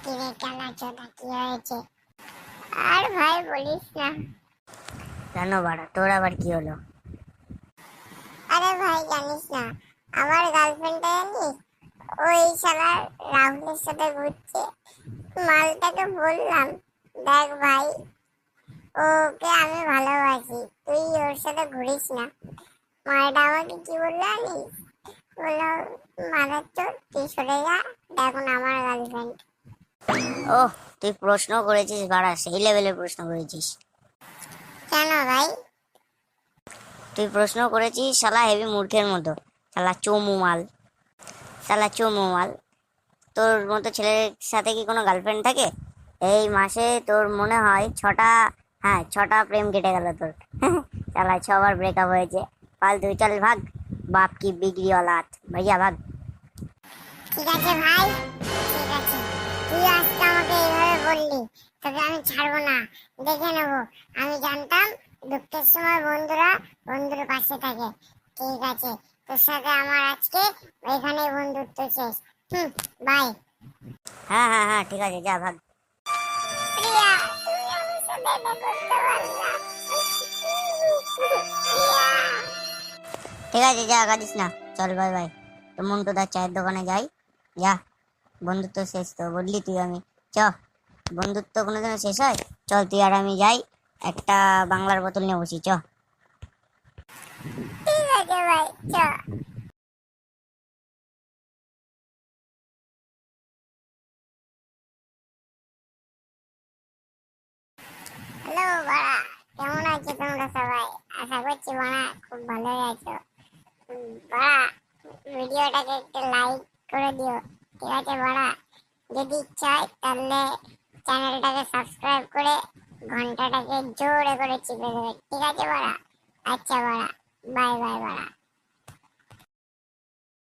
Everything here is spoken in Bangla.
কিরে কালা চোদা কি হয়েছে? আর ভাই বলিস না। কেন বাড়া, তোর আবার কি হলো? আরে ভাই জানিস না, আমার গার্লফ্রেন্ডটা জানিস ওই শালা রাহুলের সাথে ঘুরছে। মালটাকে বললাম, দেখ ভাই, ওকে আমি ভালোবাসি, তুই ওর সাথে ঘুরিস না। মালটা আমাকে কি বললো জানিস? বললো, মাদার চোদ তুই সরে যা, দেখুন আমার গার্লফ্রেন্ড। ওহ, তুই প্রশ্ন করেছিস বাড়া, সেই লেভেলের প্রশ্ন করেছিস। কেন ভাই? তুই প্রশ্ন করেছিস শালা হেভি মূর্খের মতো। শালা চোমু মাল, শালা চোমু মাল। তোর মতো ছেলের সাথে কি কোনো গার্লফ্রেন্ড থাকে? এই মাসে তোর মনে হয় ছটা, হ্যাঁ ছটা প্রেম কেটে গেল তোর। শালা 6বার ব্রেকআপ হয়েছে। ফালতু, চল ভাগ। বাপ কি বিগড়ি औलाद, ভাইয়া ভাগ। ঠিক আছে ভাই, ঠিক আছে, তুই আজকে আমাকে এইভাবে বললি, তোকে আমি ছাড়বো না, দেখে নেবো। আমি জানতাম দুঃখের সময় বন্ধুরা বন্ধুর পাশে থাকে। ঠিক আছে, তোর সাথে আমার আজকে এখানে বন্ধুত্ব শেষ। বাই। হ্যাঁ হ্যাঁ হ্যাঁ, ঠিক আছে, যা ভাগ। প্রিয়া, তুমি আমার সাথে এটা করতে পারলা? প্রিয়া। ঠিক আছে, যা কাঁদিস না, চল বাই বাই। তো মন্টুদার চায়ের দোকানে যাই। যা, বন্ধুত্ব শেষ তো বললি তুই, আমি চ। বন্ধুত্ব কোনোদিনও শেষ হয়? চল তুই আর আমি যাই, একটা বাংলার বোতল নিয়ে বসি, চ। ঠিক আছে ভাই, চ। হ্যালো বাড়া, কেমন আছো তোমরা সবাই? আশা করছি বাড়া খুব ভালোই আছো। বাড়া, ভিডিওটাকে একটু লাইক করে দিও, ঠিক আছে বাড়া? যদি ইচ্ছা হয় তাহলে চ্যানেলটাকে সাবস্ক্রাইব করে ঘন্টাটাকে জোরে করে চিপে দেবে, ঠিক আছে বাড়া? আচ্ছা বাড়া, বাই বাই বাড়া।